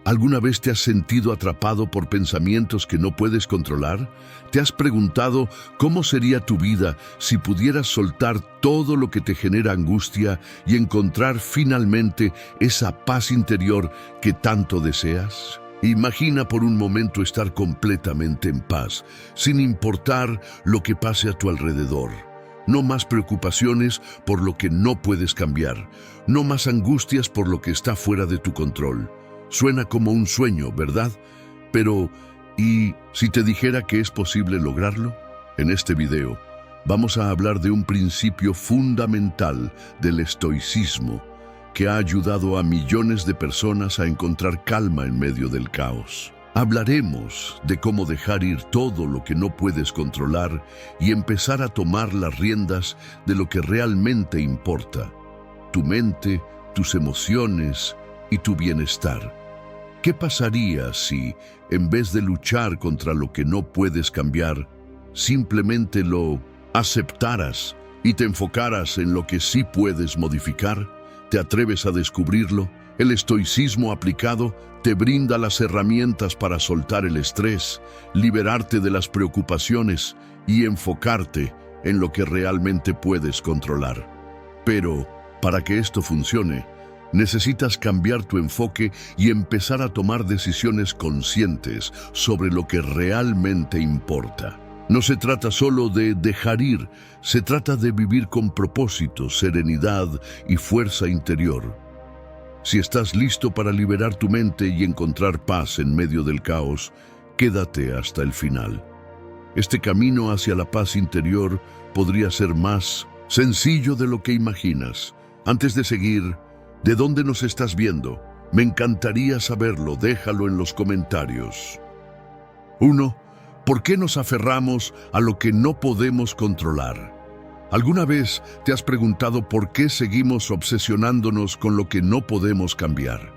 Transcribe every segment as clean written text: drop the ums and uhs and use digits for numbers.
¿Alguna vez te has sentido atrapado por pensamientos que no puedes controlar? ¿Te has preguntado cómo sería tu vida si pudieras soltar todo lo que te genera angustia y encontrar finalmente esa paz interior que tanto deseas? Imagina por un momento estar completamente en paz, sin importar lo que pase a tu alrededor. No más preocupaciones por lo que no puedes cambiar, no más angustias por lo que está fuera de tu control. Suena como un sueño, ¿verdad? Pero, ¿y si te dijera que es posible lograrlo? En este video vamos a hablar de un principio fundamental del estoicismo que ha ayudado a millones de personas a encontrar calma en medio del caos. Hablaremos de cómo dejar ir todo lo que no puedes controlar y empezar a tomar las riendas de lo que realmente importa: tu mente, tus emociones y tu bienestar. ¿Qué pasaría si, en vez de luchar contra lo que no puedes cambiar, simplemente lo aceptaras y te enfocaras en lo que sí puedes modificar? ¿Te atreves a descubrirlo? El estoicismo aplicado te brinda las herramientas para soltar el estrés, liberarte de las preocupaciones y enfocarte en lo que realmente puedes controlar. Pero, para que esto funcione, necesitas cambiar tu enfoque y empezar a tomar decisiones conscientes sobre lo que realmente importa. No se trata solo de dejar ir, se trata de vivir con propósito, serenidad y fuerza interior. Si estás listo para liberar tu mente y encontrar paz en medio del caos, quédate hasta el final. Este camino hacia la paz interior podría ser más sencillo de lo que imaginas. Antes de seguir, ¿de dónde nos estás viendo? Me encantaría saberlo, déjalo en los comentarios. 1. ¿Por qué nos aferramos a lo que no podemos controlar? ¿Alguna vez te has preguntado por qué seguimos obsesionándonos con lo que no podemos cambiar?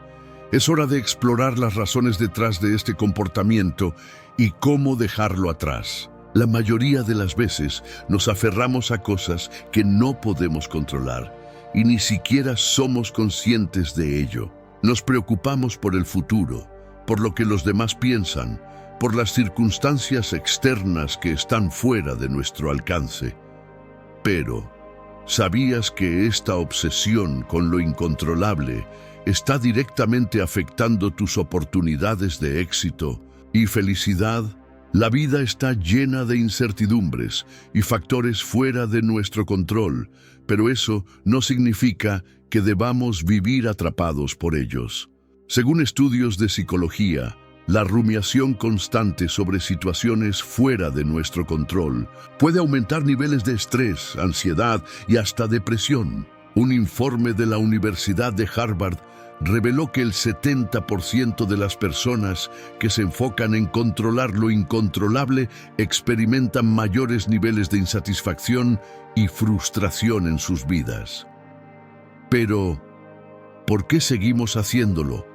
Es hora de explorar las razones detrás de este comportamiento y cómo dejarlo atrás. La mayoría de las veces nos aferramos a cosas que no podemos controlar y ni siquiera somos conscientes de ello. Nos preocupamos por el futuro, por lo que los demás piensan, por las circunstancias externas que están fuera de nuestro alcance. Pero, ¿sabías que esta obsesión con lo incontrolable está directamente afectando tus oportunidades de éxito y felicidad? La vida está llena de incertidumbres y factores fuera de nuestro control, pero eso no significa que debamos vivir atrapados por ellos. Según estudios de psicología, la rumiación constante sobre situaciones fuera de nuestro control puede aumentar niveles de estrés, ansiedad y hasta depresión. Un informe de la Universidad de Harvard reveló que el 70% de las personas que se enfocan en controlar lo incontrolable experimentan mayores niveles de insatisfacción y frustración en sus vidas. Pero, ¿por qué seguimos haciéndolo?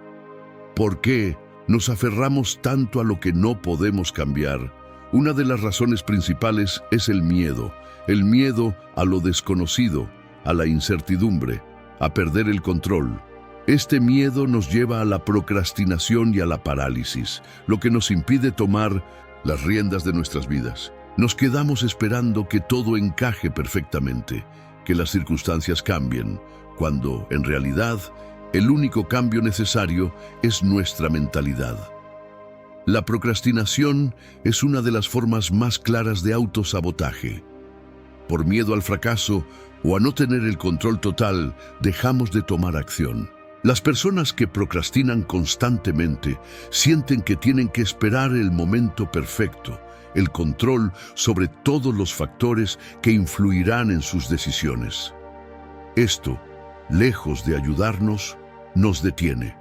¿Por qué nos aferramos tanto a lo que no podemos cambiar? Una de las razones principales es el miedo a lo desconocido, a la incertidumbre, a perder el control. Este miedo nos lleva a la procrastinación y a la parálisis, lo que nos impide tomar las riendas de nuestras vidas. Nos quedamos esperando que todo encaje perfectamente, que las circunstancias cambien, cuando, en realidad, el único cambio necesario es nuestra mentalidad. La procrastinación es una de las formas más claras de autosabotaje. Por miedo al fracaso o a no tener el control total, dejamos de tomar acción. Las personas que procrastinan constantemente sienten que tienen que esperar el momento perfecto, el control sobre todos los factores que influirán en sus decisiones. Esto, lejos de ayudarnos, nos detiene.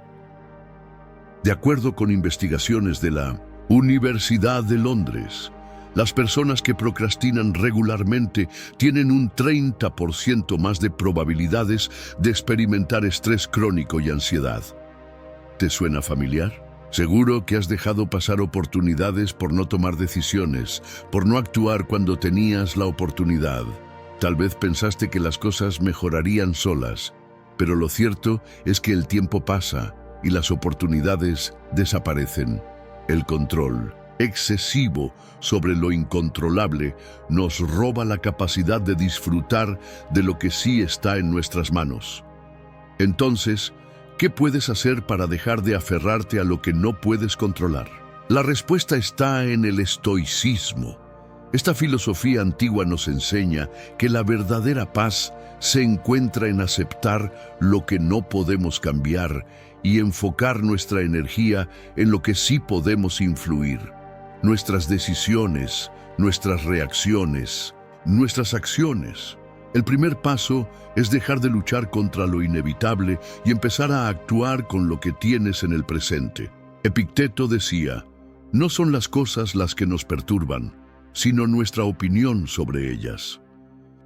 De acuerdo con investigaciones de la Universidad de Londres, las personas que procrastinan regularmente tienen un 30% más de probabilidades de experimentar estrés crónico y ansiedad. ¿Te suena familiar? Seguro que has dejado pasar oportunidades por no tomar decisiones, por no actuar cuando tenías la oportunidad. Tal vez pensaste que las cosas mejorarían solas, pero lo cierto es que el tiempo pasa y las oportunidades desaparecen. El control excesivo sobre lo incontrolable nos roba la capacidad de disfrutar de lo que sí está en nuestras manos. Entonces, ¿qué puedes hacer para dejar de aferrarte a lo que no puedes controlar? La respuesta está en el estoicismo. Esta filosofía antigua nos enseña que la verdadera paz se encuentra en aceptar lo que no podemos cambiar y enfocar nuestra energía en lo que sí podemos influir. Nuestras decisiones, nuestras reacciones, nuestras acciones. El primer paso es dejar de luchar contra lo inevitable y empezar a actuar con lo que tienes en el presente. Epicteto decía, no son las cosas las que nos perturban, sino nuestra opinión sobre ellas.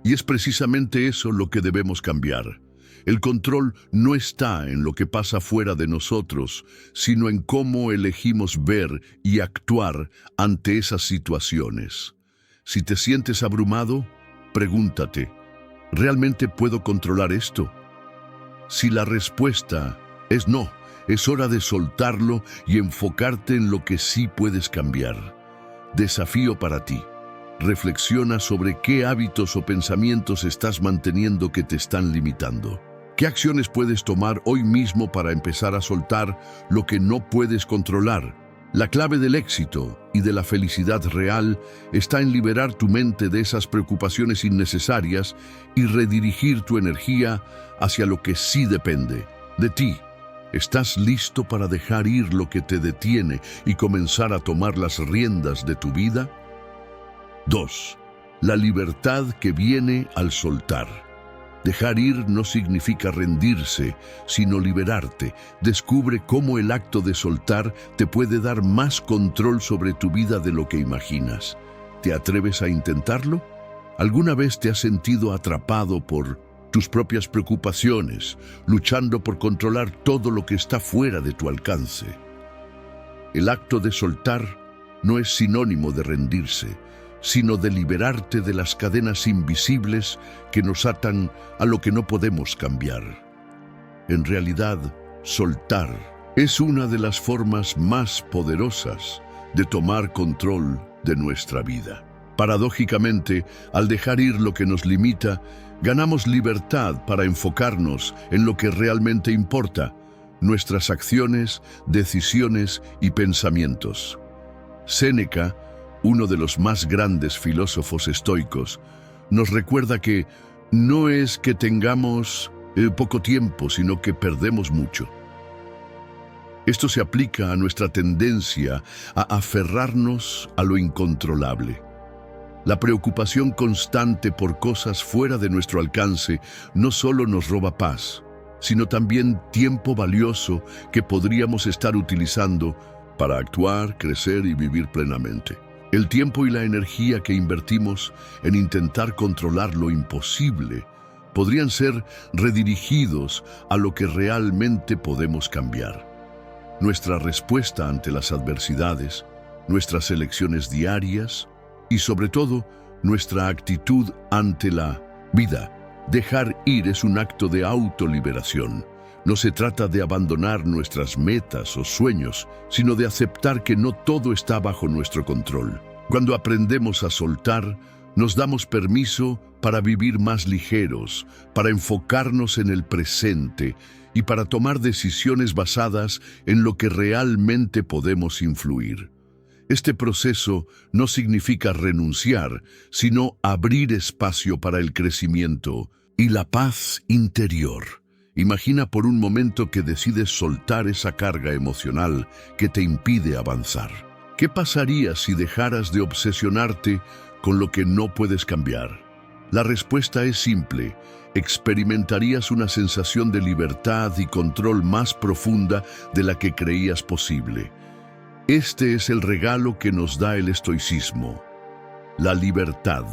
Y es precisamente eso lo que debemos cambiar. El control no está en lo que pasa fuera de nosotros, sino en cómo elegimos ver y actuar ante esas situaciones. Si te sientes abrumado, pregúntate, ¿realmente puedo controlar esto? Si la respuesta es no, es hora de soltarlo y enfocarte en lo que sí puedes cambiar. Desafío para ti. Reflexiona sobre qué hábitos o pensamientos estás manteniendo que te están limitando. ¿Qué acciones puedes tomar hoy mismo para empezar a soltar lo que no puedes controlar? La clave del éxito y de la felicidad real está en liberar tu mente de esas preocupaciones innecesarias y redirigir tu energía hacia lo que sí depende de ti. ¿Estás listo para dejar ir lo que te detiene y comenzar a tomar las riendas de tu vida? 2. La libertad que viene al soltar. Dejar ir no significa rendirse, sino liberarte. Descubre cómo el acto de soltar te puede dar más control sobre tu vida de lo que imaginas. ¿Te atreves a intentarlo? ¿Alguna vez te has sentido atrapado por tus propias preocupaciones, luchando por controlar todo lo que está fuera de tu alcance? El acto de soltar no es sinónimo de rendirse, sino de liberarte de las cadenas invisibles que nos atan a lo que no podemos cambiar. En realidad, soltar es una de las formas más poderosas de tomar control de nuestra vida. Paradójicamente, al dejar ir lo que nos limita, ganamos libertad para enfocarnos en lo que realmente importa, nuestras acciones, decisiones y pensamientos. Séneca, uno de los más grandes filósofos estoicos, nos recuerda que no es que tengamos poco tiempo, sino que perdemos mucho. Esto se aplica a nuestra tendencia a aferrarnos a lo incontrolable. La preocupación constante por cosas fuera de nuestro alcance no solo nos roba paz, sino también tiempo valioso que podríamos estar utilizando para actuar, crecer y vivir plenamente. El tiempo y la energía que invertimos en intentar controlar lo imposible podrían ser redirigidos a lo que realmente podemos cambiar. Nuestra respuesta ante las adversidades, nuestras elecciones diarias y sobre todo nuestra actitud ante la vida. Dejar ir es un acto de autoliberación. No se trata de abandonar nuestras metas o sueños, sino de aceptar que no todo está bajo nuestro control. Cuando aprendemos a soltar, nos damos permiso para vivir más ligeros, para enfocarnos en el presente y para tomar decisiones basadas en lo que realmente podemos influir. Este proceso no significa renunciar, sino abrir espacio para el crecimiento y la paz interior. Imagina por un momento que decides soltar esa carga emocional que te impide avanzar. ¿Qué pasaría si dejaras de obsesionarte con lo que no puedes cambiar? La respuesta es simple. Experimentarías una sensación de libertad y control más profunda de la que creías posible. Este es el regalo que nos da el estoicismo, la libertad,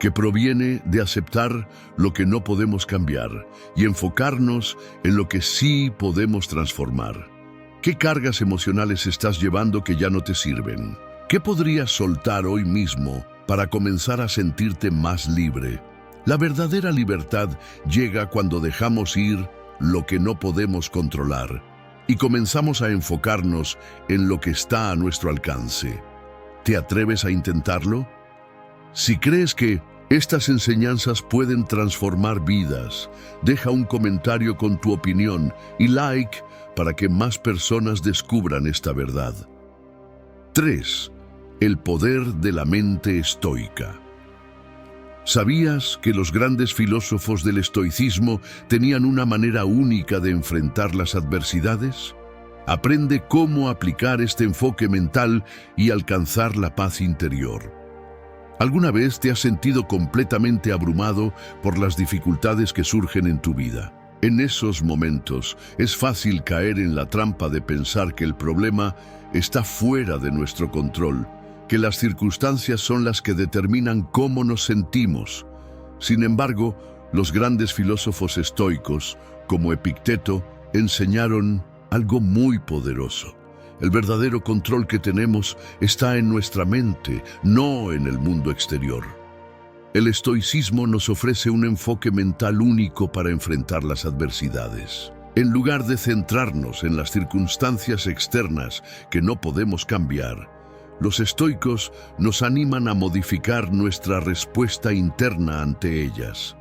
que proviene de aceptar lo que no podemos cambiar y enfocarnos en lo que sí podemos transformar. ¿Qué cargas emocionales estás llevando que ya no te sirven? ¿Qué podrías soltar hoy mismo para comenzar a sentirte más libre? La verdadera libertad llega cuando dejamos ir lo que no podemos controlar y comenzamos a enfocarnos en lo que está a nuestro alcance. ¿Te atreves a intentarlo? Si crees que estas enseñanzas pueden transformar vidas, deja un comentario con tu opinión y like para que más personas descubran esta verdad. 3. El poder de la mente estoica. ¿Sabías que los grandes filósofos del estoicismo tenían una manera única de enfrentar las adversidades? Aprende cómo aplicar este enfoque mental y alcanzar la paz interior. ¿Alguna vez te has sentido completamente abrumado por las dificultades que surgen en tu vida? En esos momentos es fácil caer en la trampa de pensar que el problema está fuera de nuestro control, que las circunstancias son las que determinan cómo nos sentimos. Sin embargo, los grandes filósofos estoicos, como Epicteto, enseñaron algo muy poderoso. El verdadero control que tenemos está en nuestra mente, no en el mundo exterior. El estoicismo nos ofrece un enfoque mental único para enfrentar las adversidades. En lugar de centrarnos en las circunstancias externas que no podemos cambiar, los estoicos nos animan a modificar nuestra respuesta interna ante ellas.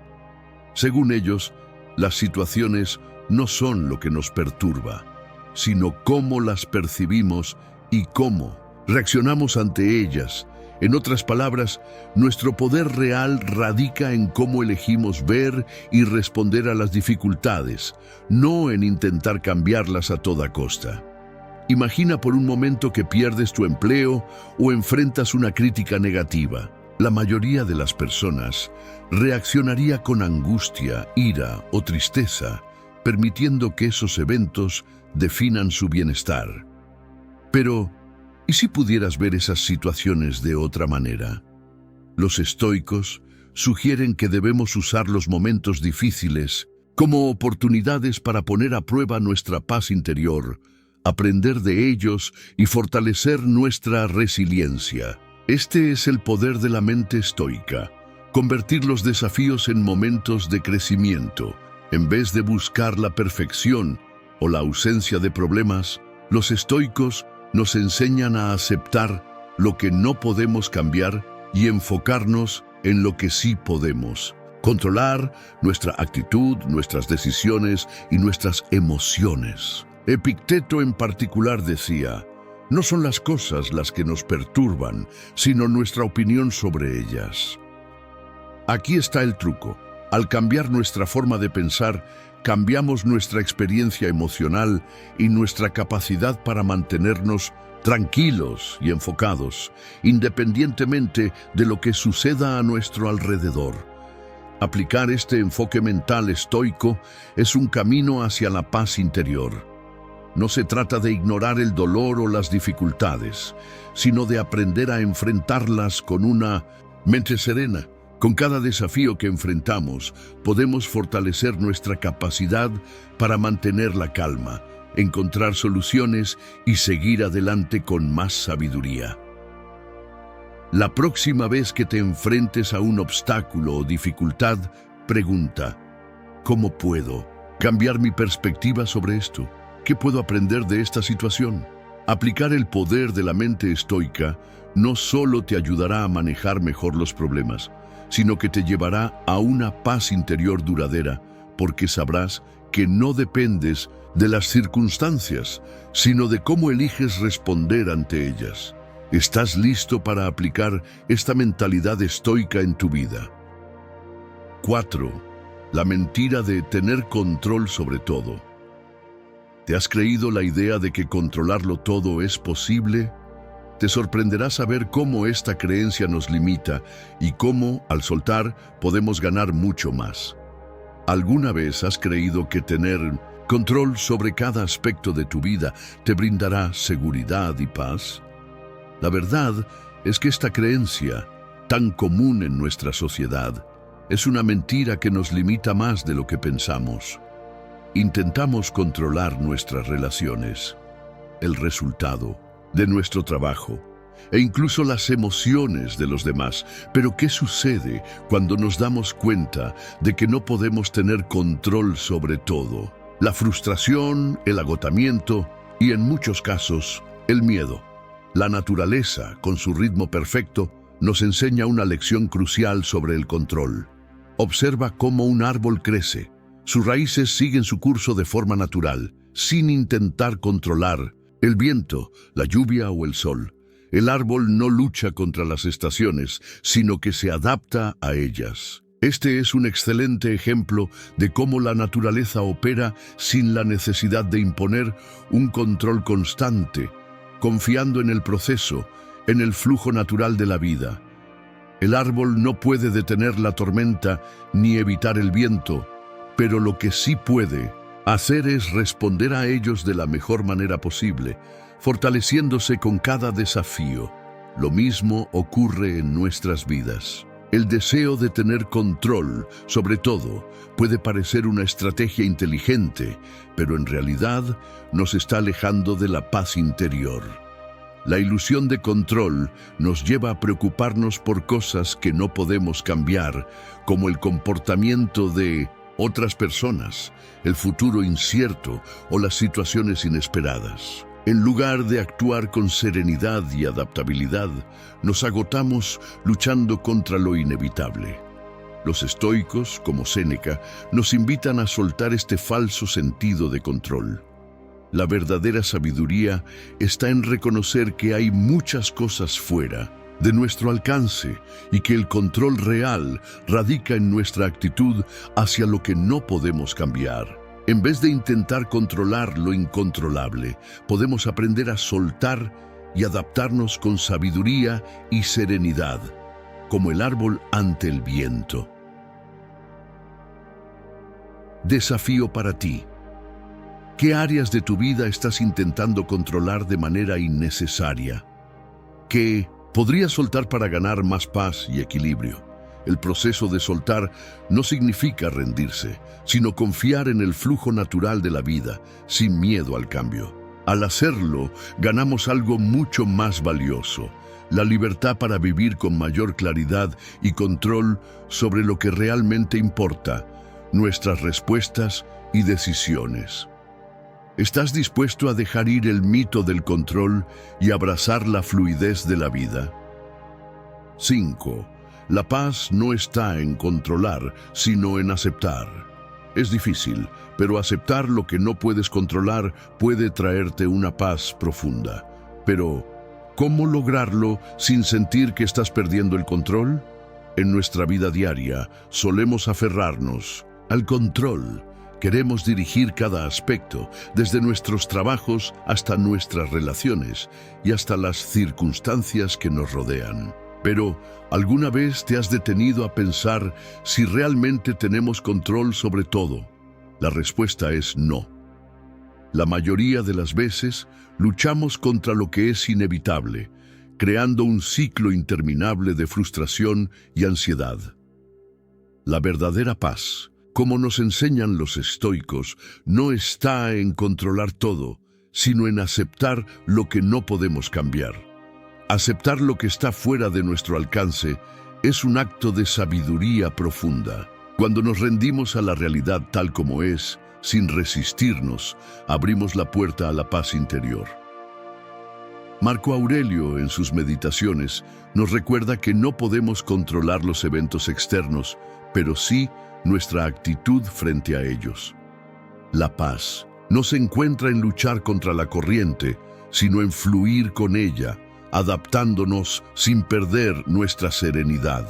Según ellos, las situaciones no son lo que nos perturba, sino cómo las percibimos y cómo reaccionamos ante ellas. En otras palabras, nuestro poder real radica en cómo elegimos ver y responder a las dificultades, no en intentar cambiarlas a toda costa. Imagina por un momento que pierdes tu empleo o enfrentas una crítica negativa. La mayoría de las personas reaccionaría con angustia, ira o tristeza, permitiendo que esos eventos definan su bienestar. Pero, ¿y si pudieras ver esas situaciones de otra manera? Los estoicos sugieren que debemos usar los momentos difíciles como oportunidades para poner a prueba nuestra paz interior, aprender de ellos y fortalecer nuestra resiliencia. Este es el poder de la mente estoica, convertir los desafíos en momentos de crecimiento. En vez de buscar la perfección o la ausencia de problemas, los estoicos nos enseñan a aceptar lo que no podemos cambiar y enfocarnos en lo que sí podemos. Controlar nuestra actitud, nuestras decisiones y nuestras emociones. Epicteto en particular decía: no son las cosas las que nos perturban, sino nuestra opinión sobre ellas. Aquí está el truco. Al cambiar nuestra forma de pensar, cambiamos nuestra experiencia emocional y nuestra capacidad para mantenernos tranquilos y enfocados, independientemente de lo que suceda a nuestro alrededor. Aplicar este enfoque mental estoico es un camino hacia la paz interior. No se trata de ignorar el dolor o las dificultades, sino de aprender a enfrentarlas con una mente serena. Con cada desafío que enfrentamos, podemos fortalecer nuestra capacidad para mantener la calma, encontrar soluciones y seguir adelante con más sabiduría. La próxima vez que te enfrentes a un obstáculo o dificultad, pregunta: ¿cómo puedo cambiar mi perspectiva sobre esto? ¿Qué puedo aprender de esta situación? Aplicar el poder de la mente estoica no solo te ayudará a manejar mejor los problemas, sino que te llevará a una paz interior duradera, porque sabrás que no dependes de las circunstancias, sino de cómo eliges responder ante ellas. ¿Estás listo para aplicar esta mentalidad estoica en tu vida? 4. La mentira de tener control sobre todo. ¿Te has creído la idea de que controlarlo todo es posible? Te sorprenderá saber cómo esta creencia nos limita y cómo, al soltar, podemos ganar mucho más. ¿Alguna vez has creído que tener control sobre cada aspecto de tu vida te brindará seguridad y paz? La verdad es que esta creencia, tan común en nuestra sociedad, es una mentira que nos limita más de lo que pensamos. Intentamos controlar nuestras relaciones, el resultado de nuestro trabajo e incluso las emociones de los demás. Pero ¿qué sucede cuando nos damos cuenta de que no podemos tener control sobre todo? la frustración, el agotamiento y, en muchos casos, el miedo. La naturaleza, con su ritmo perfecto, nos enseña una lección crucial sobre el control. Observa cómo un árbol crece. Sus raíces siguen su curso de forma natural, sin intentar controlar el viento, la lluvia o el sol. El árbol no lucha contra las estaciones, sino que se adapta a ellas. Este es un excelente ejemplo de cómo la naturaleza opera sin la necesidad de imponer un control constante, confiando en el proceso, en el flujo natural de la vida. El árbol no puede detener la tormenta ni evitar el viento, pero lo que sí puede hacer es responder a ellos de la mejor manera posible, fortaleciéndose con cada desafío. Lo mismo ocurre en nuestras vidas. El deseo de tener control, sobre todo, puede parecer una estrategia inteligente, pero en realidad nos está alejando de la paz interior. La ilusión de control nos lleva a preocuparnos por cosas que no podemos cambiar, como el comportamiento de otras personas, el futuro incierto o las situaciones inesperadas. En lugar de actuar con serenidad y adaptabilidad, nos agotamos luchando contra lo inevitable. Los estoicos, como Séneca, nos invitan a soltar este falso sentido de control. La verdadera sabiduría está en reconocer que hay muchas cosas fuera de nuestro alcance y que el control real radica en nuestra actitud hacia lo que no podemos cambiar. En vez de intentar controlar lo incontrolable, podemos aprender a soltar y adaptarnos con sabiduría y serenidad, como el árbol ante el viento. Desafío para ti. ¿Qué áreas de tu vida estás intentando controlar de manera innecesaria? ¿Qué podrías soltar para ganar más paz y equilibrio? El proceso de soltar no significa rendirse, sino confiar en el flujo natural de la vida, sin miedo al cambio. Al hacerlo, ganamos algo mucho más valioso: la libertad para vivir con mayor claridad y control sobre lo que realmente importa, nuestras respuestas y decisiones. ¿Estás dispuesto a dejar ir el mito del control y abrazar la fluidez de la vida? 5. La paz no está en controlar, sino en aceptar. Es difícil, pero aceptar lo que no puedes controlar puede traerte una paz profunda. Pero, ¿cómo lograrlo sin sentir que estás perdiendo el control? En nuestra vida diaria, solemos aferrarnos al control. Queremos dirigir cada aspecto, desde nuestros trabajos hasta nuestras relaciones y hasta las circunstancias que nos rodean. Pero, ¿alguna vez te has detenido a pensar si realmente tenemos control sobre todo? La respuesta es no. La mayoría de las veces luchamos contra lo que es inevitable, creando un ciclo interminable de frustración y ansiedad. La verdadera paz, como nos enseñan los estoicos, no está en controlar todo, sino en aceptar lo que no podemos cambiar. Aceptar lo que está fuera de nuestro alcance es un acto de sabiduría profunda. Cuando nos rendimos a la realidad tal como es, sin resistirnos, abrimos la puerta a la paz interior. Marco Aurelio, en sus meditaciones, nos recuerda que no podemos controlar los eventos externos, pero sí nuestra actitud frente a ellos. La paz no se encuentra en luchar contra la corriente, sino en fluir con ella, adaptándonos sin perder nuestra serenidad.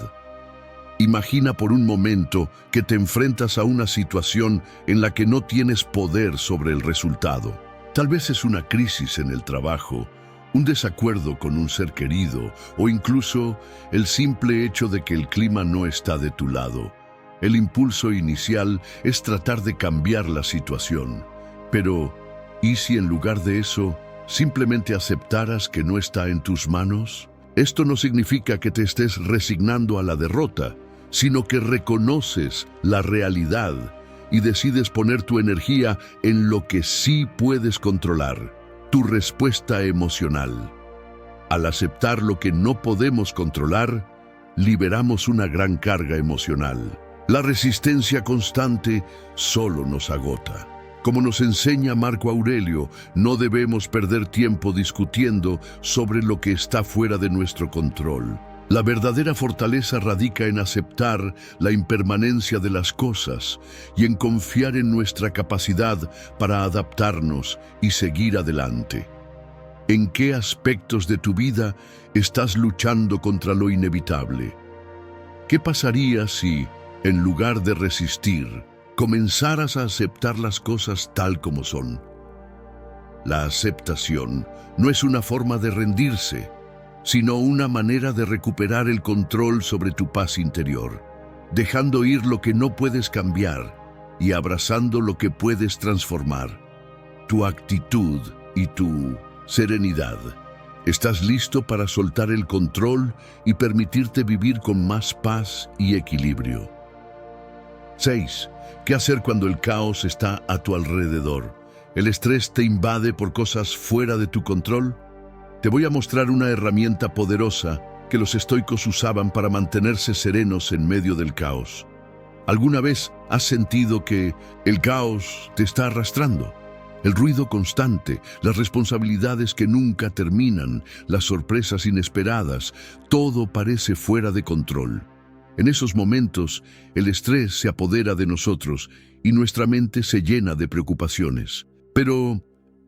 Imagina por un momento que te enfrentas a una situación en la que no tienes poder sobre el resultado. Tal vez es una crisis en el trabajo, un desacuerdo con un ser querido o incluso el simple hecho de que el clima no está de tu lado. El impulso inicial es tratar de cambiar la situación. Pero, ¿y si en lugar de eso simplemente aceptaras que no está en tus manos? Esto no significa que te estés resignando a la derrota, sino que reconoces la realidad y decides poner tu energía en lo que sí puedes controlar, tu respuesta emocional. Al aceptar lo que no podemos controlar, liberamos una gran carga emocional. La resistencia constante solo nos agota. Como nos enseña Marco Aurelio, no debemos perder tiempo discutiendo sobre lo que está fuera de nuestro control. La verdadera fortaleza radica en aceptar la impermanencia de las cosas y en confiar en nuestra capacidad para adaptarnos y seguir adelante. ¿En qué aspectos de tu vida estás luchando contra lo inevitable? ¿Qué pasaría si, en lugar de resistir, comenzaras a aceptar las cosas tal como son? La aceptación no es una forma de rendirse, sino una manera de recuperar el control sobre tu paz interior, dejando ir lo que no puedes cambiar y abrazando lo que puedes transformar. Tu actitud y tu serenidad. ¿Estás listo para soltar el control y permitirte vivir con más paz y equilibrio? 6. ¿Qué hacer cuando el caos está a tu alrededor? ¿El estrés te invade por cosas fuera de tu control? Te voy a mostrar una herramienta poderosa que los estoicos usaban para mantenerse serenos en medio del caos. ¿Alguna vez has sentido que el caos te está arrastrando? El ruido constante, las responsabilidades que nunca terminan, las sorpresas inesperadas, todo parece fuera de control. En esos momentos, el estrés se apodera de nosotros y nuestra mente se llena de preocupaciones. Pero,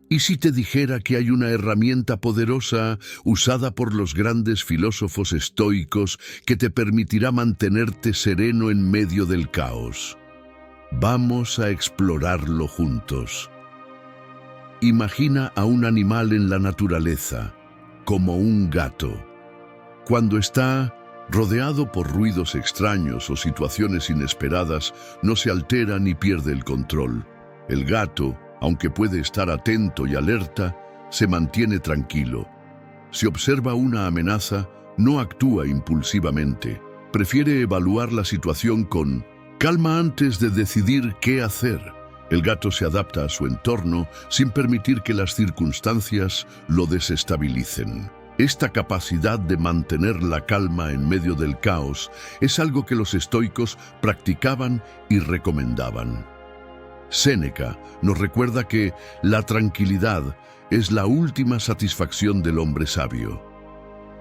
¿y si te dijera que hay una herramienta poderosa usada por los grandes filósofos estoicos que te permitirá mantenerte sereno en medio del caos? Vamos a explorarlo juntos. Imagina a un animal en la naturaleza, como un gato. Cuando está rodeado por ruidos extraños o situaciones inesperadas, no se altera ni pierde el control. El gato, aunque puede estar atento y alerta, se mantiene tranquilo. Si observa una amenaza, no actúa impulsivamente. Prefiere evaluar la situación con calma antes de decidir qué hacer. El gato se adapta a su entorno sin permitir que las circunstancias lo desestabilicen. Esta capacidad de mantener la calma en medio del caos es algo que los estoicos practicaban y recomendaban. Séneca nos recuerda que la tranquilidad es la última satisfacción del hombre sabio.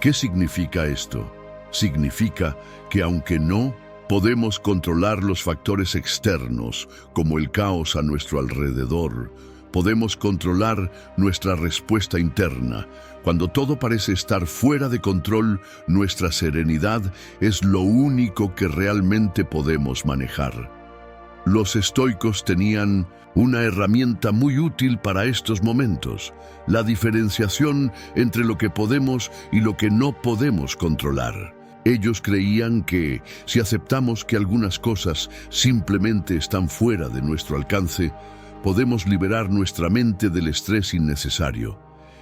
¿Qué significa esto? Significa que aunque no podemos controlar los factores externos, como el caos a nuestro alrededor, podemos controlar nuestra respuesta interna. Cuando todo parece estar fuera de control, nuestra serenidad es lo único que realmente podemos manejar. Los estoicos tenían una herramienta muy útil para estos momentos: la diferenciación entre lo que podemos y lo que no podemos controlar. Ellos creían que si aceptamos que algunas cosas simplemente están fuera de nuestro alcance, podemos liberar nuestra mente del estrés innecesario.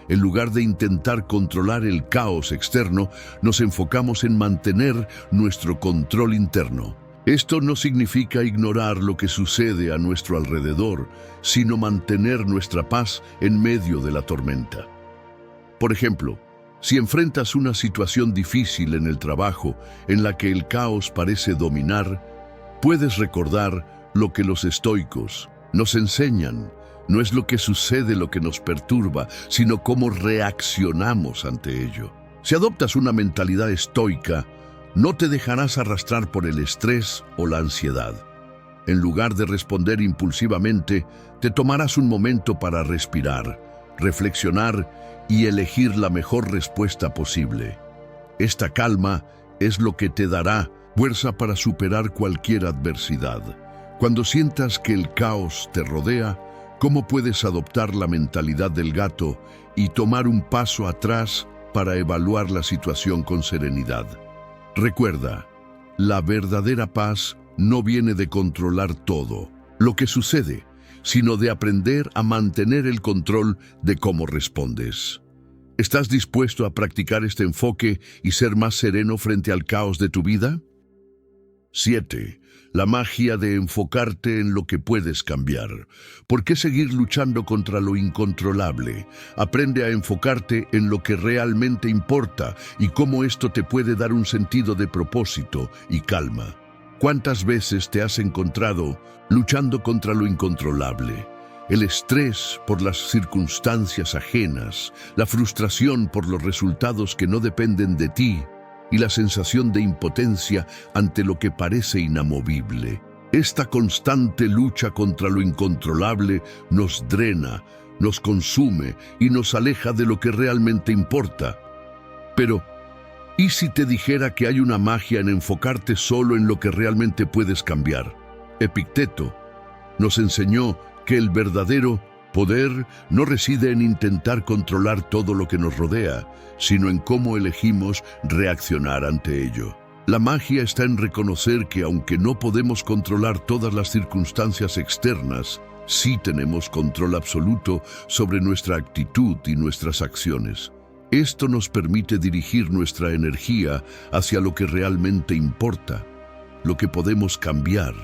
En lugar de intentar controlar el caos externo, nos enfocamos en mantener nuestro control interno. Esto no significa ignorar lo que sucede a nuestro alrededor, sino mantener nuestra paz en medio de la tormenta. Por ejemplo, si enfrentas una situación difícil en el trabajo en la que el caos parece dominar, puedes recordar lo que los estoicos nos enseñan. No es lo que sucede lo que nos perturba, sino cómo reaccionamos ante ello. Si adoptas una mentalidad estoica, no te dejarás arrastrar por el estrés o la ansiedad. En lugar de responder impulsivamente, te tomarás un momento para respirar, reflexionar y elegir la mejor respuesta posible. Esta calma es lo que te dará fuerza para superar cualquier adversidad. Cuando sientas que el caos te rodea, ¿cómo puedes adoptar la mentalidad del gato y tomar un paso atrás para evaluar la situación con serenidad? Recuerda, la verdadera paz no viene de controlar todo lo que sucede, sino de aprender a mantener el control de cómo respondes. ¿Estás dispuesto a practicar este enfoque y ser más sereno frente al caos de tu vida? 7. La magia de enfocarte en lo que puedes cambiar. ¿Por qué seguir luchando contra lo incontrolable? Aprende a enfocarte en lo que realmente importa y cómo esto te puede dar un sentido de propósito y calma. ¿Cuántas veces te has encontrado luchando contra lo incontrolable? El estrés por las circunstancias ajenas, la frustración por los resultados que no dependen de ti y la sensación de impotencia ante lo que parece inamovible. Esta constante lucha contra lo incontrolable nos drena, nos consume y nos aleja de lo que realmente importa. Pero, ¿y si te dijera que hay una magia en enfocarte solo en lo que realmente puedes cambiar? Epicteto nos enseñó que el verdadero poder no reside en intentar controlar todo lo que nos rodea, sino en cómo elegimos reaccionar ante ello. La magia está en reconocer que aunque no podemos controlar todas las circunstancias externas, sí tenemos control absoluto sobre nuestra actitud y nuestras acciones. Esto nos permite dirigir nuestra energía hacia lo que realmente importa, lo que podemos cambiar.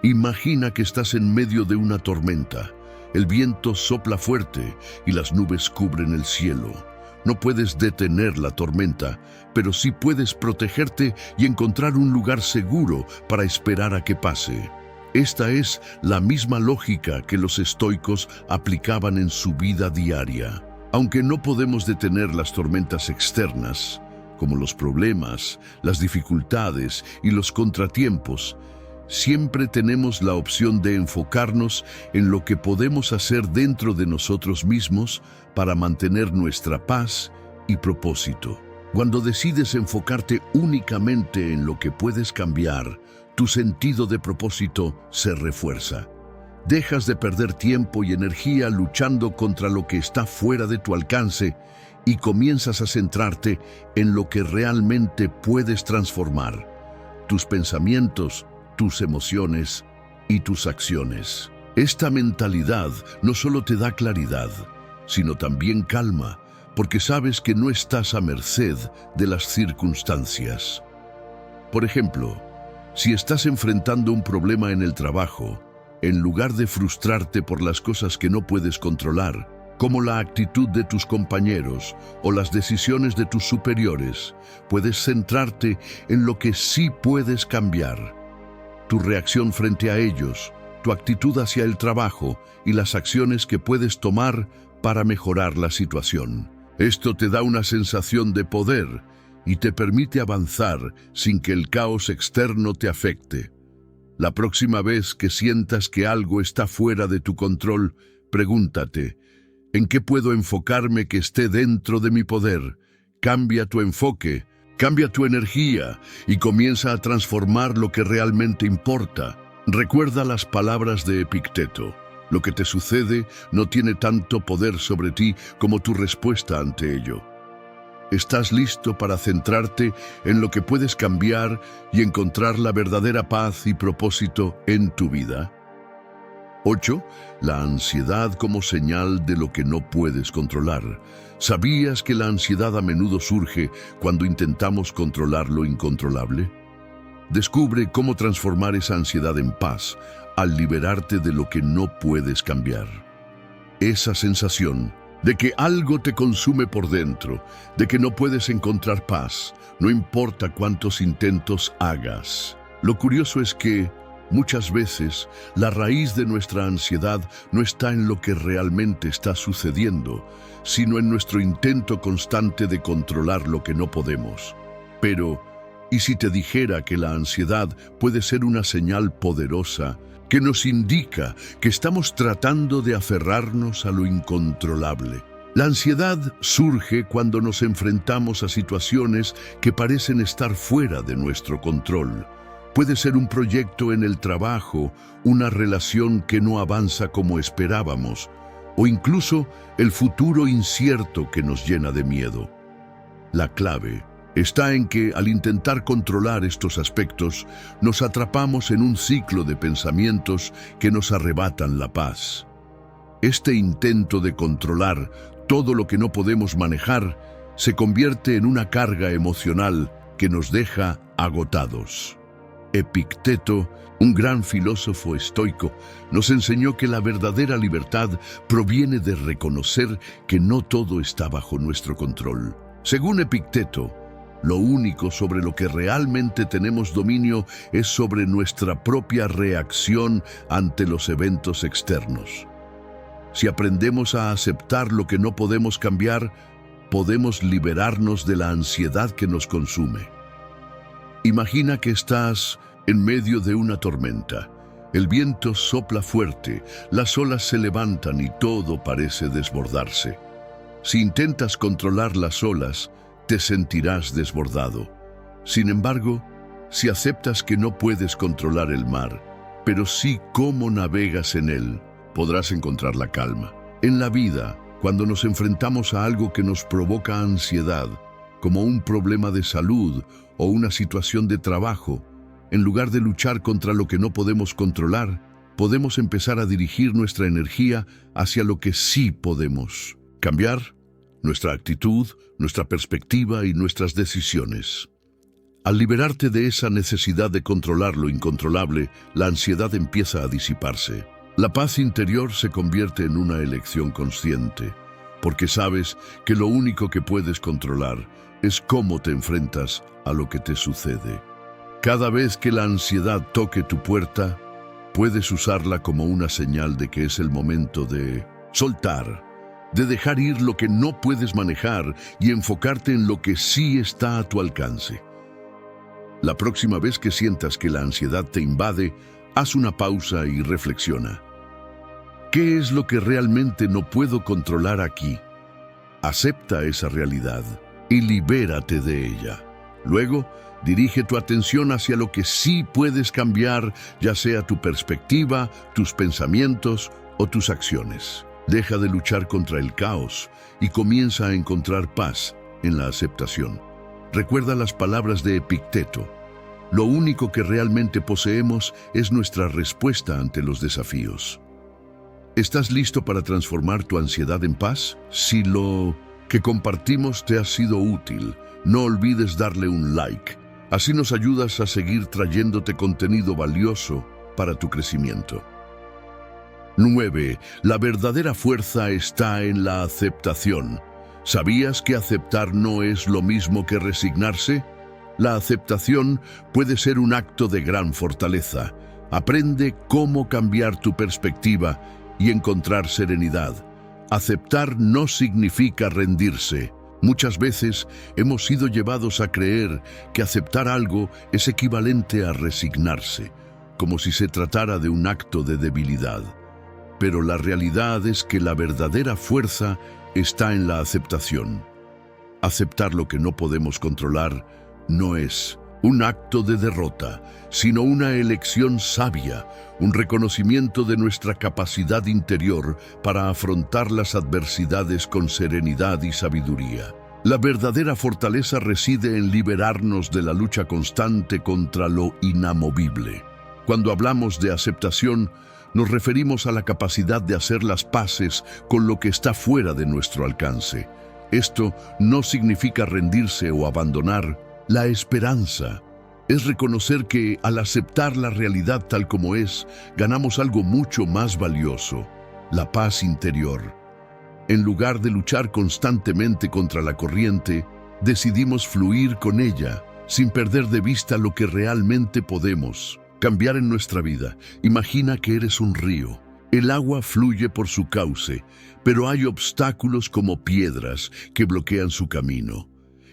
Imagina que estás en medio de una tormenta. El viento sopla fuerte y las nubes cubren el cielo. No puedes detener la tormenta, pero sí puedes protegerte y encontrar un lugar seguro para esperar a que pase. Esta es la misma lógica que los estoicos aplicaban en su vida diaria. Aunque no podemos detener las tormentas externas, como los problemas, las dificultades y los contratiempos, siempre tenemos la opción de enfocarnos en lo que podemos hacer dentro de nosotros mismos para mantener nuestra paz y propósito. Cuando decides enfocarte únicamente en lo que puedes cambiar, tu sentido de propósito se refuerza. Dejas de perder tiempo y energía luchando contra lo que está fuera de tu alcance y comienzas a centrarte en lo que realmente puedes transformar: tus pensamientos, tus emociones y tus acciones. Esta mentalidad no solo te da claridad, sino también calma, porque sabes que no estás a merced de las circunstancias. Por ejemplo, si estás enfrentando un problema en el trabajo, en lugar de frustrarte por las cosas que no puedes controlar, como la actitud de tus compañeros o las decisiones de tus superiores, puedes centrarte en lo que sí puedes cambiar: tu reacción frente a ellos, tu actitud hacia el trabajo y las acciones que puedes tomar para mejorar la situación. Esto te da una sensación de poder y te permite avanzar sin que el caos externo te afecte. La próxima vez que sientas que algo está fuera de tu control, pregúntate: ¿en qué puedo enfocarme que esté dentro de mi poder? Cambia tu enfoque, cambia tu energía y comienza a transformar lo que realmente importa. Recuerda las palabras de Epicteto: lo que te sucede no tiene tanto poder sobre ti como tu respuesta ante ello. ¿Estás listo para centrarte en lo que puedes cambiar y encontrar la verdadera paz y propósito en tu vida? 8. La ansiedad como señal de lo que no puedes controlar. ¿Sabías que la ansiedad a menudo surge cuando intentamos controlar lo incontrolable? Descubre cómo transformar esa ansiedad en paz al liberarte de lo que no puedes cambiar. Esa sensación de que algo te consume por dentro, de que no puedes encontrar paz, no importa cuántos intentos hagas. Lo curioso es que muchas veces la raíz de nuestra ansiedad no está en lo que realmente está sucediendo, sino en nuestro intento constante de controlar lo que no podemos. Pero, ¿y si te dijera que la ansiedad puede ser una señal poderosa que nos indica que estamos tratando de aferrarnos a lo incontrolable? La ansiedad surge cuando nos enfrentamos a situaciones que parecen estar fuera de nuestro control. Puede ser un proyecto en el trabajo, una relación que no avanza como esperábamos, o incluso el futuro incierto que nos llena de miedo. La clave está en que, al intentar controlar estos aspectos, nos atrapamos en un ciclo de pensamientos que nos arrebatan la paz. Este intento de controlar todo lo que no podemos manejar se convierte en una carga emocional que nos deja agotados. Epicteto, un gran filósofo estoico, nos enseñó que la verdadera libertad proviene de reconocer que no todo está bajo nuestro control. Según Epicteto, lo único sobre lo que realmente tenemos dominio es sobre nuestra propia reacción ante los eventos externos. Si aprendemos a aceptar lo que no podemos cambiar, podemos liberarnos de la ansiedad que nos consume. Imagina que estás en medio de una tormenta. El viento sopla fuerte, las olas se levantan y todo parece desbordarse. Si intentas controlar las olas, te sentirás desbordado. Sin embargo, si aceptas que no puedes controlar el mar, pero sí cómo navegas en él, podrás encontrar la calma. En la vida, cuando nos enfrentamos a algo que nos provoca ansiedad, como un problema de salud o una situación de trabajo, en lugar de luchar contra lo que no podemos controlar, podemos empezar a dirigir nuestra energía hacia lo que sí podemos. Cambiar nuestra actitud, nuestra perspectiva y nuestras decisiones. Al liberarte de esa necesidad de controlar lo incontrolable, la ansiedad empieza a disiparse. La paz interior se convierte en una elección consciente, porque sabes que lo único que puedes controlar es cómo te enfrentas a lo que te sucede. Cada vez que la ansiedad toque tu puerta, puedes usarla como una señal de que es el momento de soltar, de dejar ir lo que no puedes manejar y enfocarte en lo que sí está a tu alcance. La próxima vez que sientas que la ansiedad te invade, haz una pausa y reflexiona. ¿Qué es lo que realmente no puedo controlar aquí? Acepta esa realidad y libérate de ella. Luego, dirige tu atención hacia lo que sí puedes cambiar, ya sea tu perspectiva, tus pensamientos o tus acciones. Deja de luchar contra el caos y comienza a encontrar paz en la aceptación. Recuerda las palabras de Epicteto. Lo único que realmente poseemos es nuestra respuesta ante los desafíos. ¿Estás listo para transformar tu ansiedad en paz? Si lo que compartimos te ha sido útil, no olvides darle un like. Así nos ayudas a seguir trayéndote contenido valioso para tu crecimiento. 9. La verdadera fuerza está en la aceptación. ¿Sabías que aceptar no es lo mismo que resignarse? La aceptación puede ser un acto de gran fortaleza. Aprende cómo cambiar tu perspectiva y encontrar serenidad. Aceptar no significa rendirse. Muchas veces hemos sido llevados a creer que aceptar algo es equivalente a resignarse, como si se tratara de un acto de debilidad. Pero la realidad es que la verdadera fuerza está en la aceptación. Aceptar lo que no podemos controlar no es un acto de derrota, sino una elección sabia, un reconocimiento de nuestra capacidad interior para afrontar las adversidades con serenidad y sabiduría. La verdadera fortaleza reside en liberarnos de la lucha constante contra lo inamovible. Cuando hablamos de aceptación, nos referimos a la capacidad de hacer las paces con lo que está fuera de nuestro alcance. Esto no significa rendirse o abandonar la esperanza. Es reconocer que al aceptar la realidad tal como es, ganamos algo mucho más valioso, la paz interior. En lugar de luchar constantemente contra la corriente, decidimos fluir con ella, sin perder de vista lo que realmente podemos cambiar en nuestra vida. Imagina que eres un río. El agua fluye por su cauce, pero hay obstáculos como piedras que bloquean su camino.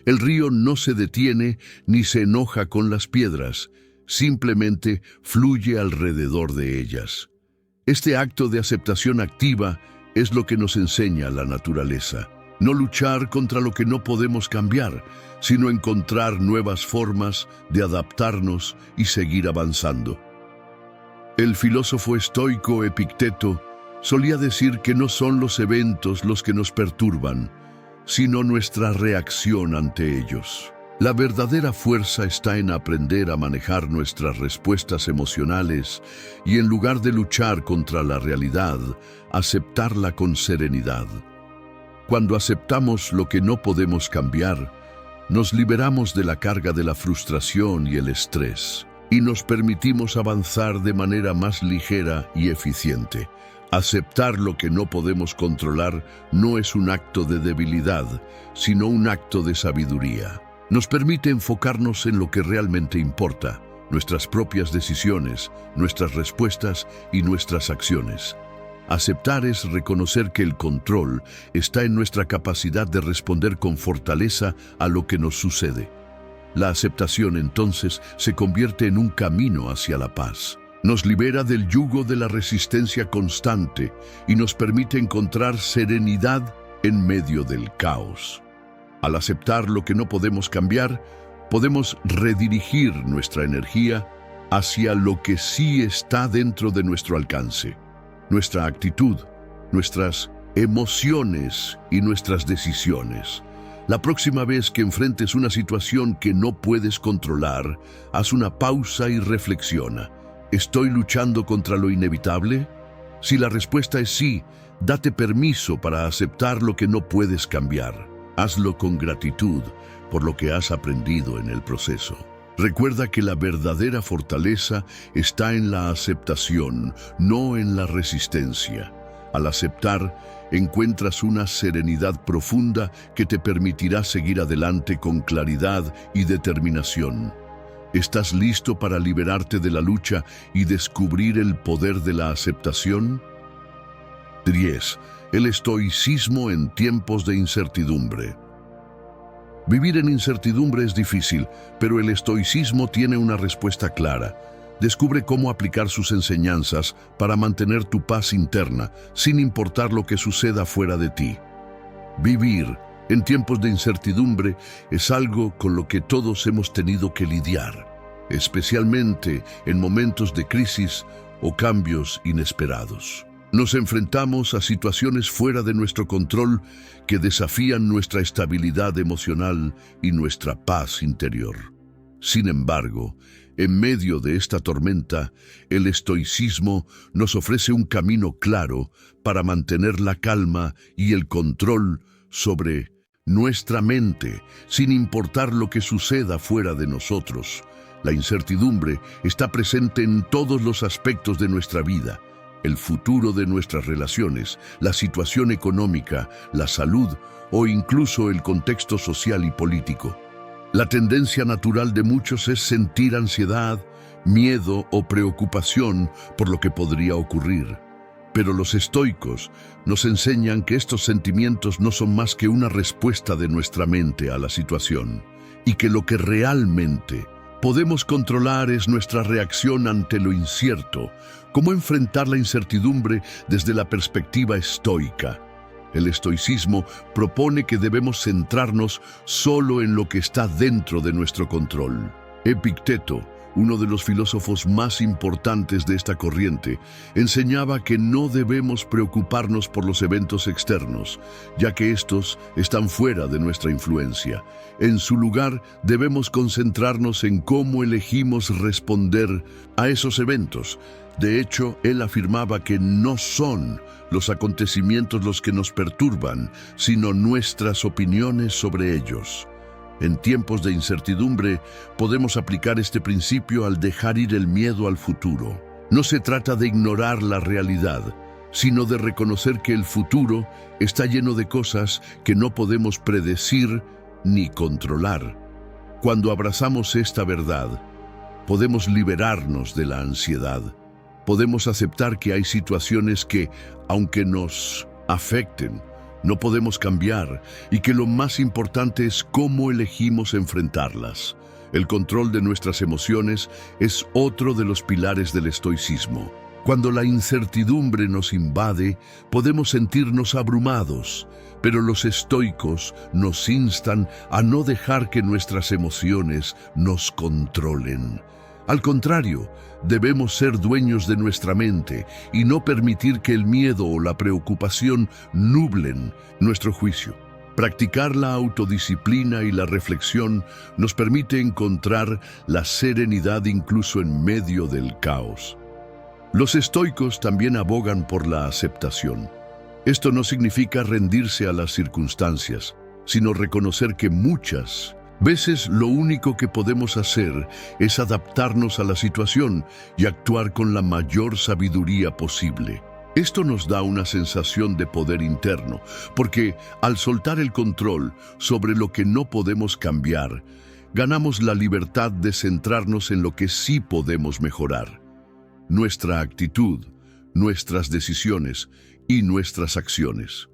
El río no se detiene ni se enoja con las piedras, simplemente fluye alrededor de ellas. Este acto de aceptación activa es lo que nos enseña la naturaleza. No luchar contra lo que no podemos cambiar, sino encontrar nuevas formas de adaptarnos y seguir avanzando. El filósofo estoico Epicteto solía decir que no son los eventos los que nos perturban, sino nuestra reacción ante ellos. La verdadera fuerza está en aprender a manejar nuestras respuestas emocionales y, en lugar de luchar contra la realidad, aceptarla con serenidad. Cuando aceptamos lo que no podemos cambiar, nos liberamos de la carga de la frustración y el estrés, y nos permitimos avanzar de manera más ligera y eficiente. Aceptar lo que no podemos controlar no es un acto de debilidad, sino un acto de sabiduría. Nos permite enfocarnos en lo que realmente importa, nuestras propias decisiones, nuestras respuestas y nuestras acciones. Aceptar es reconocer que el control está en nuestra capacidad de responder con fortaleza a lo que nos sucede. La aceptación entonces se convierte en un camino hacia la paz. Nos libera del yugo de la resistencia constante y nos permite encontrar serenidad en medio del caos. Al aceptar lo que no podemos cambiar, podemos redirigir nuestra energía hacia lo que sí está dentro de nuestro alcance. Nuestra actitud, nuestras emociones y nuestras decisiones. La próxima vez que enfrentes una situación que no puedes controlar, haz una pausa y reflexiona. ¿Estoy luchando contra lo inevitable? Si la respuesta es sí, date permiso para aceptar lo que no puedes cambiar. Hazlo con gratitud por lo que has aprendido en el proceso. Recuerda que la verdadera fortaleza está en la aceptación, no en la resistencia. Al aceptar, encuentras una serenidad profunda que te permitirá seguir adelante con claridad y determinación. ¿Estás listo para liberarte de la lucha y descubrir el poder de la aceptación? 10. El estoicismo en tiempos de incertidumbre. Vivir en incertidumbre es difícil, pero el estoicismo tiene una respuesta clara. Descubre cómo aplicar sus enseñanzas para mantener tu paz interna, sin importar lo que suceda fuera de ti. Vivir en tiempos de incertidumbre es algo con lo que todos hemos tenido que lidiar, especialmente en momentos de crisis o cambios inesperados. Nos enfrentamos a situaciones fuera de nuestro control que desafían nuestra estabilidad emocional y nuestra paz interior. Sin embargo, en medio de esta tormenta, el estoicismo nos ofrece un camino claro para mantener la calma y el control sobre nuestra mente, sin importar lo que suceda fuera de nosotros. La incertidumbre está presente en todos los aspectos de nuestra vida. El futuro de nuestras relaciones, la situación económica, la salud o incluso el contexto social y político. La tendencia natural de muchos es sentir ansiedad, miedo o preocupación por lo que podría ocurrir. Pero los estoicos nos enseñan que estos sentimientos no son más que una respuesta de nuestra mente a la situación y que lo que realmente podemos controlar es nuestra reacción ante lo incierto. ¿Cómo enfrentar la incertidumbre desde la perspectiva estoica? El estoicismo propone que debemos centrarnos solo en lo que está dentro de nuestro control. Epicteto, uno de los filósofos más importantes de esta corriente, enseñaba que no debemos preocuparnos por los eventos externos, ya que estos están fuera de nuestra influencia. En su lugar, debemos concentrarnos en cómo elegimos responder a esos eventos. De hecho, él afirmaba que no son los acontecimientos los que nos perturban, sino nuestras opiniones sobre ellos. En tiempos de incertidumbre, podemos aplicar este principio al dejar ir el miedo al futuro. No se trata de ignorar la realidad, sino de reconocer que el futuro está lleno de cosas que no podemos predecir ni controlar. Cuando abrazamos esta verdad, podemos liberarnos de la ansiedad. Podemos aceptar que hay situaciones que, aunque nos afecten, no podemos cambiar y que lo más importante es cómo elegimos enfrentarlas. El control de nuestras emociones es otro de los pilares del estoicismo. Cuando la incertidumbre nos invade, podemos sentirnos abrumados, pero los estoicos nos instan a no dejar que nuestras emociones nos controlen. Al contrario, debemos ser dueños de nuestra mente y no permitir que el miedo o la preocupación nublen nuestro juicio. Practicar la autodisciplina y la reflexión nos permite encontrar la serenidad incluso en medio del caos. Los estoicos también abogan por la aceptación. Esto no significa rendirse a las circunstancias, sino reconocer que muchas veces lo único que podemos hacer es adaptarnos a la situación y actuar con la mayor sabiduría posible. Esto nos da una sensación de poder interno, porque al soltar el control sobre lo que no podemos cambiar, ganamos la libertad de centrarnos en lo que sí podemos mejorar. Nuestra actitud, nuestras decisiones y nuestras acciones.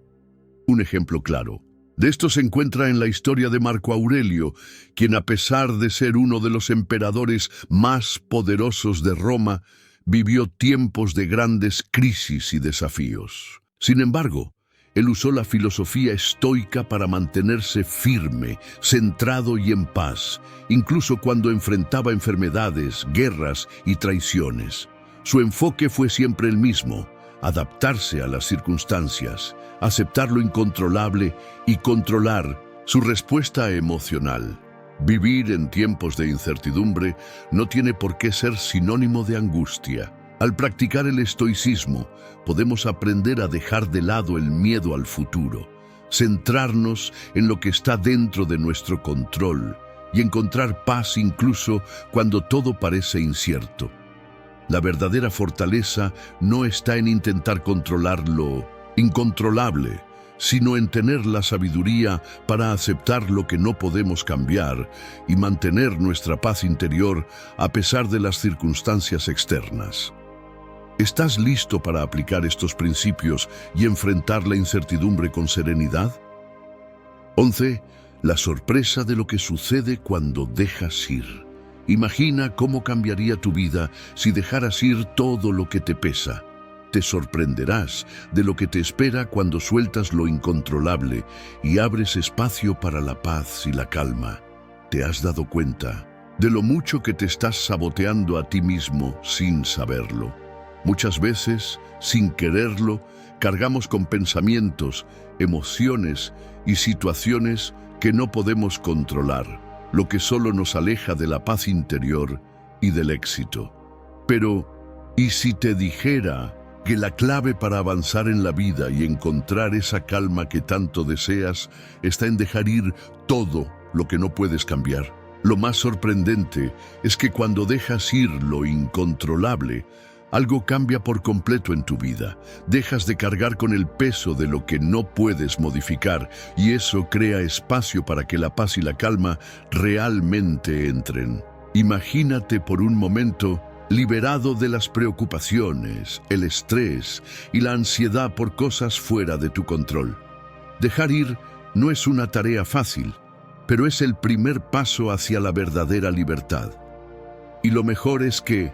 Un ejemplo claro de esto se encuentra en la historia de Marco Aurelio, quien, a pesar de ser uno de los emperadores más poderosos de Roma, vivió tiempos de grandes crisis y desafíos. Sin embargo, él usó la filosofía estoica para mantenerse firme, centrado y en paz, incluso cuando enfrentaba enfermedades, guerras y traiciones. Su enfoque fue siempre el mismo: adaptarse a las circunstancias, aceptar lo incontrolable y controlar su respuesta emocional. Vivir en tiempos de incertidumbre no tiene por qué ser sinónimo de angustia. Al practicar el estoicismo, podemos aprender a dejar de lado el miedo al futuro, centrarnos en lo que está dentro de nuestro control y encontrar paz incluso cuando todo parece incierto. La verdadera fortaleza no está en intentar controlar lo incontrolable, sino en tener la sabiduría para aceptar lo que no podemos cambiar y mantener nuestra paz interior a pesar de las circunstancias externas. ¿Estás listo para aplicar estos principios y enfrentar la incertidumbre con serenidad? 11. La sorpresa de lo que sucede cuando dejas ir. Imagina cómo cambiaría tu vida si dejaras ir todo lo que te pesa. Te sorprenderás de lo que te espera cuando sueltas lo incontrolable y abres espacio para la paz y la calma. ¿Te has dado cuenta de lo mucho que te estás saboteando a ti mismo sin saberlo? Muchas veces, sin quererlo, cargamos con pensamientos, emociones y situaciones que no podemos controlar, lo que solo nos aleja de la paz interior y del éxito. Pero, ¿y si te dijera que la clave para avanzar en la vida y encontrar esa calma que tanto deseas está en dejar ir todo lo que no puedes cambiar? Lo más sorprendente es que cuando dejas ir lo incontrolable, algo cambia por completo en tu vida. Dejas de cargar con el peso de lo que no puedes modificar y eso crea espacio para que la paz y la calma realmente entren. Imagínate por un momento liberado de las preocupaciones, el estrés y la ansiedad por cosas fuera de tu control. Dejar ir no es una tarea fácil, pero es el primer paso hacia la verdadera libertad. Y lo mejor es que,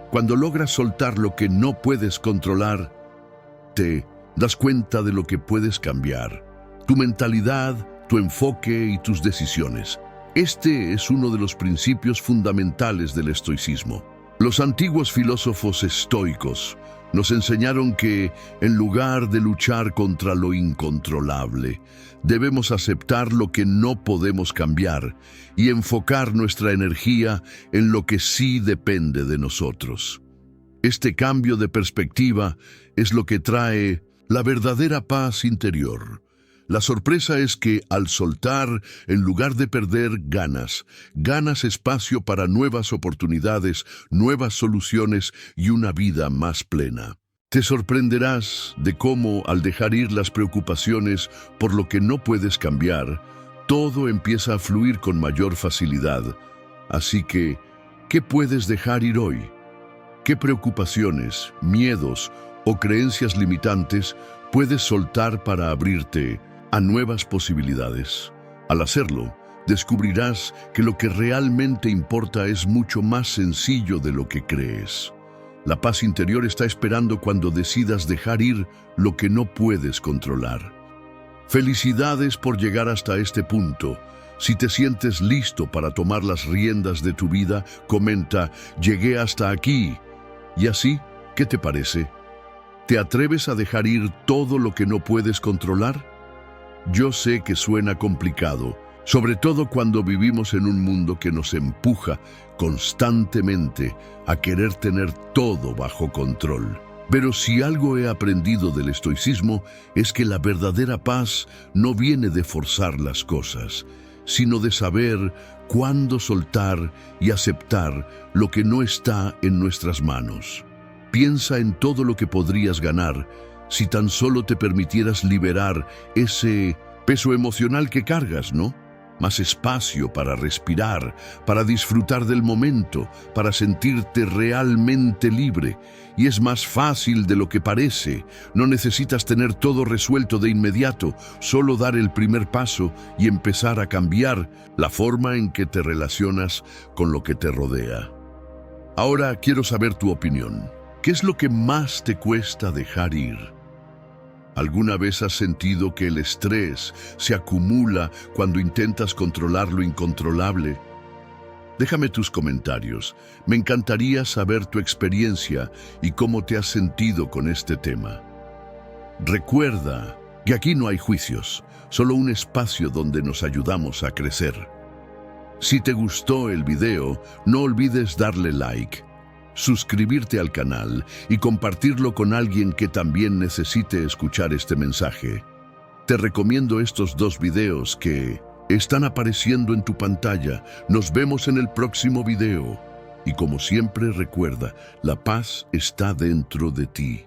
cuando logras soltar lo que no puedes controlar, te das cuenta de lo que puedes cambiar: tu mentalidad, tu enfoque y tus decisiones. Este es uno de los principios fundamentales del estoicismo. Los antiguos filósofos estoicos nos enseñaron que, en lugar de luchar contra lo incontrolable, debemos aceptar lo que no podemos cambiar y enfocar nuestra energía en lo que sí depende de nosotros. Este cambio de perspectiva es lo que trae la verdadera paz interior. La sorpresa es que, al soltar, en lugar de perder, ganas espacio para nuevas oportunidades, nuevas soluciones y una vida más plena. Te sorprenderás de cómo, al dejar ir las preocupaciones por lo que no puedes cambiar, todo empieza a fluir con mayor facilidad. Así que, ¿qué puedes dejar ir hoy? ¿Qué preocupaciones, miedos o creencias limitantes puedes soltar para abrirte a nuevas posibilidades? Al hacerlo, descubrirás que lo que realmente importa es mucho más sencillo de lo que crees. La paz interior está esperando cuando decidas dejar ir lo que no puedes controlar. Felicidades por llegar hasta este punto. Si te sientes listo para tomar las riendas de tu vida, comenta: llegué hasta aquí. Y así, ¿qué te parece? ¿Te atreves a dejar ir todo lo que no puedes controlar? Yo sé que suena complicado, sobre todo cuando vivimos en un mundo que nos empuja constantemente a querer tener todo bajo control. Pero si algo he aprendido del estoicismo es que la verdadera paz no viene de forzar las cosas, sino de saber cuándo soltar y aceptar lo que no está en nuestras manos. Piensa en todo lo que podrías ganar si tan solo te permitieras liberar ese peso emocional que cargas, ¿no? más espacio para respirar, para disfrutar del momento, para sentirte realmente libre. Y es más fácil de lo que parece. No necesitas tener todo resuelto de inmediato, solo dar el primer paso y empezar a cambiar la forma en que te relacionas con lo que te rodea. Ahora quiero saber tu opinión. ¿Qué es lo que más te cuesta dejar ir? ¿Alguna vez has sentido que el estrés se acumula cuando intentas controlar lo incontrolable? Déjame tus comentarios. Me encantaría saber tu experiencia y cómo te has sentido con este tema. Recuerda que aquí no hay juicios, solo un espacio donde nos ayudamos a crecer. Si te gustó el video, no olvides darle like, suscribirte al canal y compartirlo con alguien que también necesite escuchar este mensaje. Te recomiendo estos 2 videos que están apareciendo en tu pantalla. Nos vemos en el próximo video. Y como siempre recuerda, la paz está dentro de ti.